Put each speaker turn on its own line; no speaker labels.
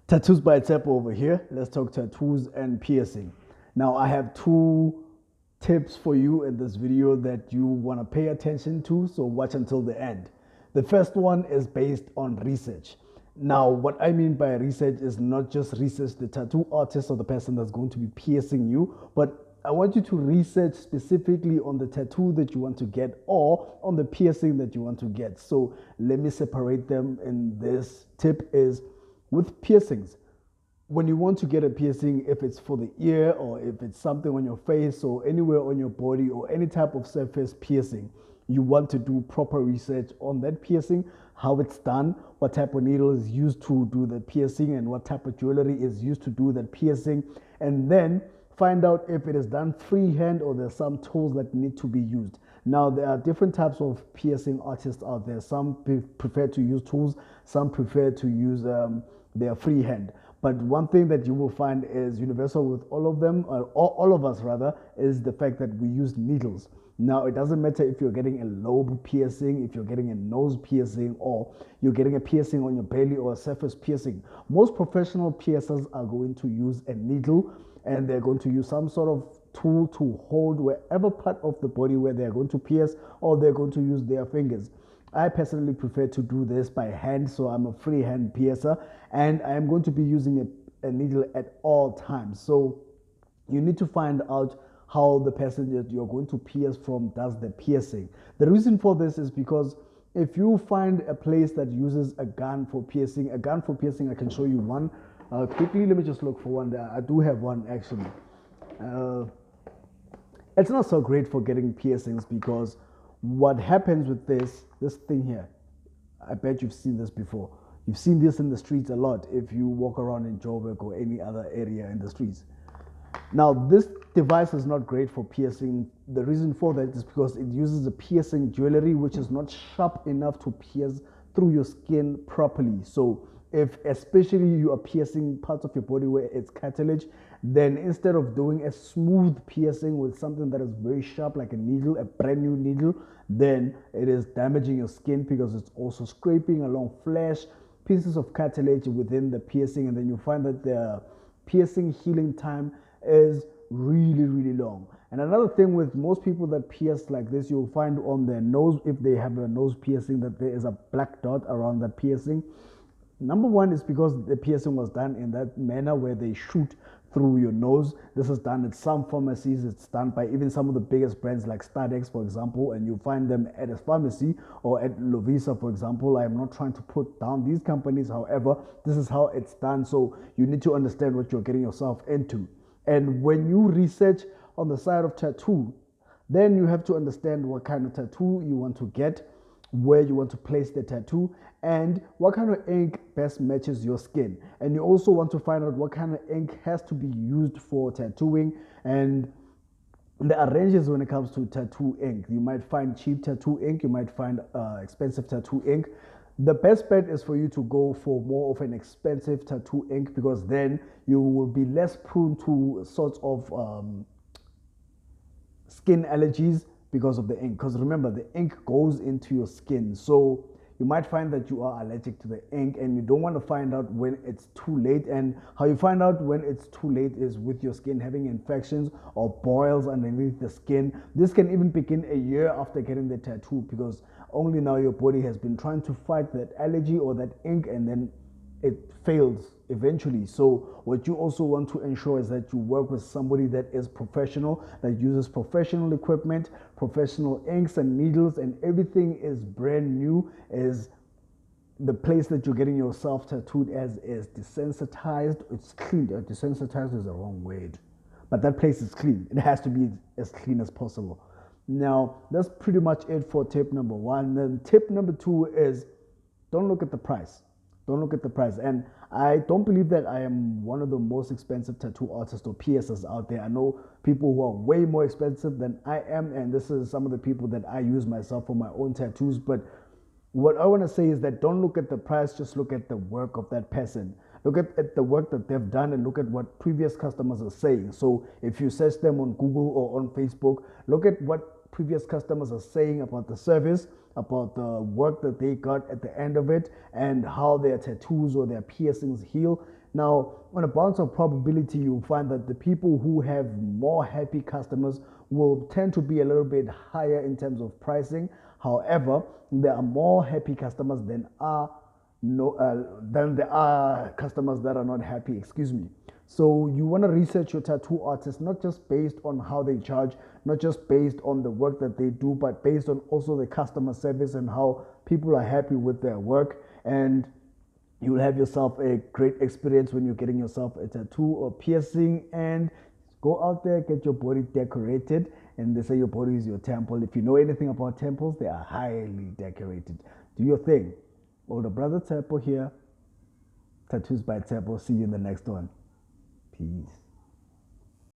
Tattoos by Tsepo over here. Let's talk tattoos and piercing. Now, I have two tips for you in this video that you want to pay attention to, so watch until the end. The first one is based on research. Now, what I mean by research is not just research the tattoo artist or the person that's going to be piercing you, but I want you to research specifically on the tattoo that you want to get or on the piercing that you want to get. So let me separate them in this tip is with piercings. When you want to get a piercing, if it's for the ear or if it's something on your face or anywhere on your body or any type of surface piercing, you want to do proper research on that piercing, how it's done, what type of needle is used to do the piercing, and what type of jewelry is used to do that piercing, and then find out if it is done freehand or there's some tools that need to be used. Now, there are different types of piercing artists out there. Some prefer to use tools, some prefer to use their freehand. But one thing that you will find is universal with all of them, or all of us rather, is the fact that we use needles. Now, it doesn't matter if you're getting a lobe piercing, if you're getting a nose piercing, or you're getting a piercing on your belly or a surface piercing. Most professional piercers are going to use a needle and they're going to use some sort of tool to hold wherever part of the body where they're going to pierce, or they're going to use their fingers. I personally prefer to do this by hand, so I'm a freehand piercer, and I am going to be using a needle at all times. So you need to find out how the person that you're going to pierce from does the piercing. The reason for this is because if you find a place that uses a gun for piercing, I can show you one. Quickly, let me just look for one there. I do have one actually. It's not so great for getting piercings because what happens with this thing here, I bet you've seen this before. You've seen this in the streets a lot if you walk around in Joburg or any other area in the streets. Now, this device is not great for piercing. The reason for that is because it uses a piercing jewelry which is not sharp enough to pierce through your skin properly. So if especially you are piercing parts of your body where it's cartilage, then instead of doing a smooth piercing with something that is very sharp like a needle, a brand new needle, then it is damaging your skin because it's also scraping along flesh, pieces of cartilage within the piercing, and then you find that the piercing healing time is really long. And another thing with most people that pierce like this, you'll find on their nose, if they have a nose piercing, that there is a black dot around that piercing. Number one is because the piercing was done in that manner where they shoot through your nose. This is done at some pharmacies. It's done by even some of the biggest brands like Stadex, for example, and you find them at a pharmacy or at Lovisa, for example. I am not trying to put down these companies. However, this is how it's done. So you need to understand what you're getting yourself into. And when you research on the side of tattoo, then you have to understand what kind of tattoo you want to get, where you want to place the tattoo, and what kind of ink best matches your skin. And you also want to find out what kind of ink has to be used for tattooing, and there are ranges when it comes to tattoo ink. You might find cheap tattoo ink, you might find expensive tattoo ink. The best bet is for you to go for more of an expensive tattoo ink, because then you will be less prone to sorts of skin allergies because of the ink. Because remember, the ink goes into your skin. So you might find that you are allergic to the ink and you don't want to find out when it's too late. And how you find out when it's too late is with your skin having infections or boils underneath the skin. This can even begin a year after getting the tattoo, because only now your body has been trying to fight that allergy or that ink, and then it fails eventually. So what you also want to ensure is that you work with somebody that is professional, that uses professional equipment, professional inks and needles, and everything is brand new. Is the place that you're getting yourself tattooed as is desensitized, it's clean. Desensitized is the wrong word, but that place is clean. It has to be as clean as possible. Now, that's pretty much it for tip number one. Then tip number two is don't look at the price. Don't look at the price. And I don't believe that I am one of the most expensive tattoo artists or piercers out there. I know people who are way more expensive than I am, and this is some of the people that I use myself for my own tattoos. But what I want to say is that don't look at the price, just look at the work of that person. Look at the work that they've done and look at what previous customers are saying. So if you search them on Google or on Facebook, look at what previous customers are saying about the service, about the work that they got at the end of it and how their tattoos or their piercings heal. Now, on a balance of probability, you'll find that the people who have more happy customers will tend to be a little bit higher in terms of pricing. However, there are more happy customers than there are customers that are not happy. Excuse me. So you want to research your tattoo artist not just based on how they charge, not just based on the work that they do, but based on also the customer service and how people are happy with their work. And you will have yourself a great experience when you're getting yourself a tattoo or piercing. And go out there, get your body decorated. And they say your body is your temple. If you know anything about temples, they are highly decorated. Do your thing. Older brother Temple here. Tattoos by Temple. See you in the next one. Peace.